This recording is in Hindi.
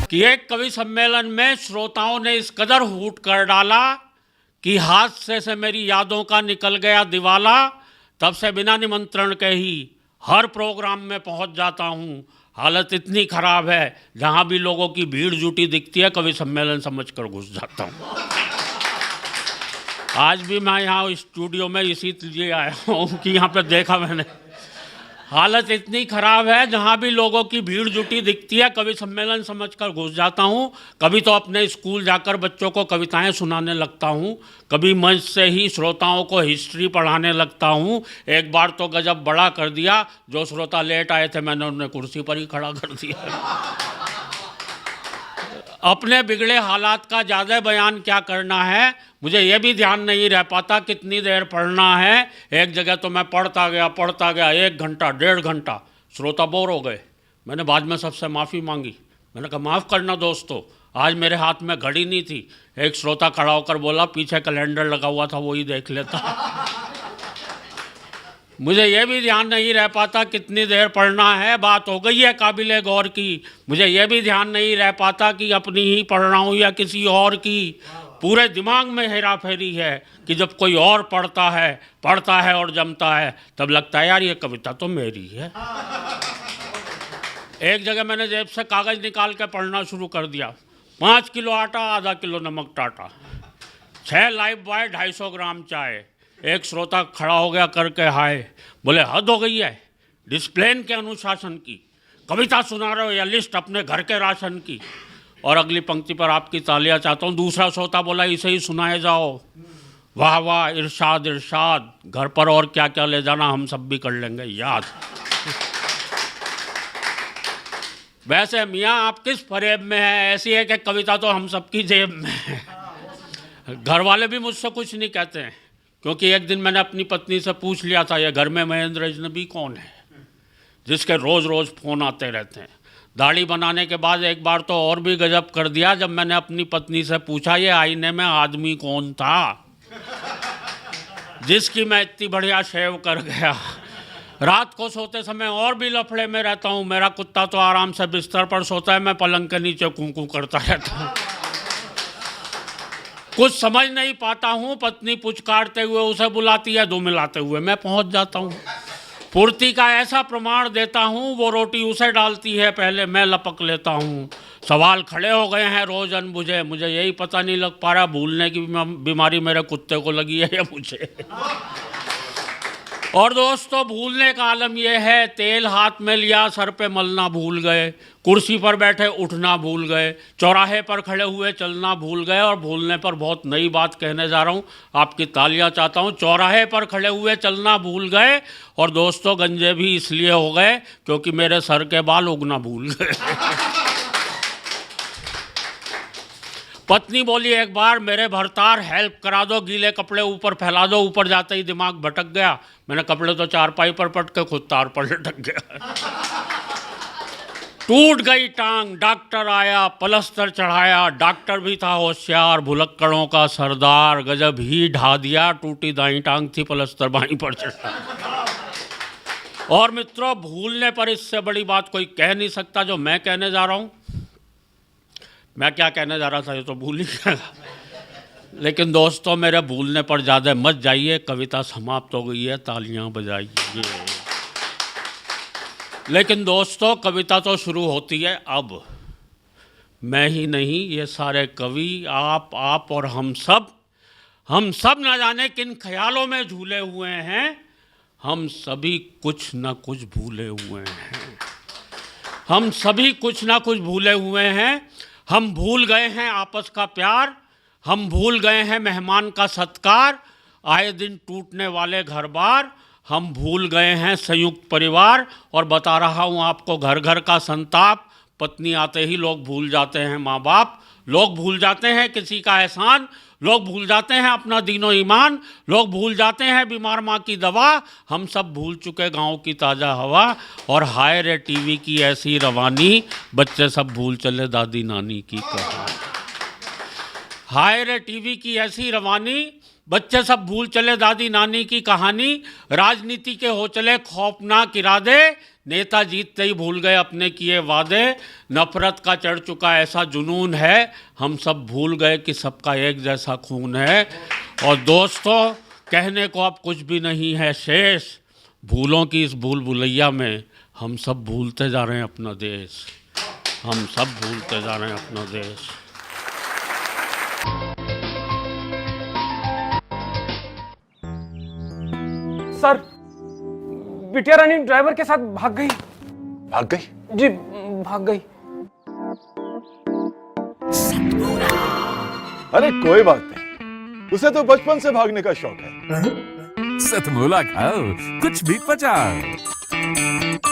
कि एक कवि सम्मेलन में श्रोताओं ने इस कदर हूट कर डाला कि हादसे से मेरी यादों का निकल गया दिवाला। तब से बिना निमंत्रण के ही हर प्रोग्राम में पहुंच जाता हूं। हालत इतनी खराब है, जहां भी लोगों की भीड़ जुटी दिखती है कवि सम्मेलन समझकर घुस जाता हूं। आज भी मैं यहाँ स्टूडियो में इसीलिए आया हूँ कि यहाँ पे देखा मैंने, हालत इतनी ख़राब है, जहाँ भी लोगों की भीड़ जुटी दिखती है कवि सम्मेलन समझकर घुस जाता हूँ। कभी तो अपने स्कूल जाकर बच्चों को कविताएं सुनाने लगता हूँ, कभी मंच से ही श्रोताओं को हिस्ट्री पढ़ाने लगता हूँ। एक बार तो गजब बड़ा कर दिया, जो श्रोता लेट आए थे मैंने उन्हें कुर्सी पर ही खड़ा कर दिया। अपने बिगड़े हालात का ज़्यादा बयान क्या करना है, मुझे ये भी ध्यान नहीं रह पाता कितनी देर पढ़ना है। एक जगह तो मैं पढ़ता गया 1 घंटा 1.5 घंटा, श्रोता बोर हो गए। मैंने बाद में सबसे माफ़ी मांगी। मैंने कहा माफ़ करना दोस्तों, आज मेरे हाथ में घड़ी नहीं थी। एक श्रोता खड़ा होकर बोला पीछे कैलेंडर लगा हुआ था, वही देख लेता। मुझे यह भी ध्यान नहीं रह पाता कितनी देर पढ़ना है। बात हो गई है काबिले गौर की। मुझे यह भी ध्यान नहीं रह पाता कि अपनी ही पढ़ रहा हूँ या किसी और की। पूरे दिमाग में हेरा फेरी है कि जब कोई और पढ़ता है और जमता है, तब लगता है यार ये कविता तो मेरी है। एक जगह मैंने जेब से कागज़ निकाल के पढ़ना शुरू कर दिया। 5 किलो आटा, आधा किलो नमक टाटा, 6 लाइफ बॉय, 250 ग्राम चाय। एक श्रोता खड़ा हो गया करके हाय, बोले हद हो गई है डिसिप्लिन के अनुशासन की, कविता सुना रहे हो या लिस्ट अपने घर के राशन की। और अगली पंक्ति पर आपकी तालियां चाहता हूँ। दूसरा श्रोता बोला इसे ही सुनाए जाओ। वाह वाह, इरशाद इरशाद, घर पर और क्या क्या ले जाना हम सब भी कर लेंगे याद। वैसे मियाँ आप किस फरेब में हैं, ऐसी है कि कविता तो हम सबकी जेब में है। घर वाले भी मुझसे कुछ नहीं कहते हैं, क्योंकि एक दिन मैंने अपनी पत्नी से पूछ लिया था ये घर में महेंद्र अजनबी कौन है जिसके रोज़ रोज़ फ़ोन आते रहते हैं। दाढ़ी बनाने के बाद एक बार तो और भी गजब कर दिया, जब मैंने अपनी पत्नी से पूछा ये आईने में आदमी कौन था जिसकी मैं इतनी बढ़िया शेव कर गया। रात को सोते समय और भी लफड़े में रहता हूँ। मेरा कुत्ता तो आराम से बिस्तर पर सोता है, मैं पलंग के नीचे कूं करता रहता हूँ। कुछ समझ नहीं पाता हूँ, पत्नी पुचकारते हुए उसे बुलाती है, दो मिलाते हुए मैं पहुँच जाता हूँ। पूर्ति का ऐसा प्रमाण देता हूँ, वो रोटी उसे डालती है, पहले मैं लपक लेता हूँ। सवाल खड़े हो गए हैं रोज अनबुझे, मुझे यही पता नहीं लग पा रहा भूलने की बीमारी मेरे कुत्ते को लगी है या मुझे। और दोस्तों भूलने का आलम यह है, तेल हाथ में लिया सर पे मलना भूल गए, कुर्सी पर बैठे उठना भूल गए, चौराहे पर खड़े हुए चलना भूल गए। और भूलने पर बहुत नई बात कहने जा रहा हूँ, आपकी तालियां चाहता हूँ। चौराहे पर खड़े हुए चलना भूल गए, और दोस्तों गंजे भी इसलिए हो गए क्योंकि मेरे सर के बाल उगना भूल गए। पत्नी बोली एक बार मेरे भरतार हेल्प करा दो, गीले कपड़े ऊपर फैला दो। ऊपर जाते ही दिमाग भटक गया, मैंने कपड़े तो चारपाई पर पट के खुद तार पर लटक गया। टूट गई टांग, डॉक्टर आया, पलस्तर चढ़ाया, डॉक्टर भी था होशियार, भुलक्कड़ों का सरदार, गजब ही ढा दिया, टूटी दाई टांग थी पलस्तर बाई पर चढ़ा। और मित्रों भूलने पर इससे बड़ी बात कोई कह नहीं सकता जो मैं कहने जा रहा हूँ। मैं क्या कहने जा रहा था ये तो भूल ही गया। लेकिन दोस्तों मेरे भूलने पर ज़्यादा मत जाइए, कविता समाप्त हो गई है, तालियां बजाइए। लेकिन दोस्तों कविता तो शुरू होती है अब। मैं ही नहीं, ये सारे कवि, आप और हम सब ना जाने किन ख्यालों में झूले हुए हैं। हम सभी कुछ ना कुछ भूले हुए हैं। हम सभी कुछ ना कुछ भूले हुए हैं। हम भूल गए हैं आपस का प्यार, हम भूल गए हैं मेहमान का सत्कार, आए दिन टूटने वाले घर बार। हम भूल गए हैं संयुक्त परिवार, और बता रहा हूँ आपको घर घर का संताप। पत्नी आते ही लोग भूल जाते हैं माँ बाप, लोग भूल जाते हैं किसी का एहसान, लोग भूल जाते हैं अपना दीनो ईमान, लोग भूल जाते हैं बीमार माँ की दवा। हम सब भूल चुके गांव की ताज़ा हवा, और हाय रे टीवी की ऐसी रवानी, बच्चे सब भूल चले दादी नानी की कहानी। हाय रे टीवी की ऐसी रवानी, बच्चे सब भूल चले दादी नानी की कहानी, राजनीति के हो चले खौफनाक इरादे, नेता जीतते ही भूल गए अपने किए वादे, नफरत का चढ़ चुका ऐसा जुनून है, हम सब भूल गए कि सबका एक जैसा खून है। और दोस्तों, कहने को अब कुछ भी नहीं है शेष, भूलों की इस भूल भुलैया में हम सब भूलते जा रहे हैं अपना देश, हम सब भूलते जा रहे हैं अपना देश। सर, बिटिया रानी ड्राइवर के साथ भाग गई। भाग गई? जी, भाग गई। अरे कोई बात नहीं, उसे तो बचपन से भागने का शौक है। सतमूला खाओ, कुछ भी पचाओ।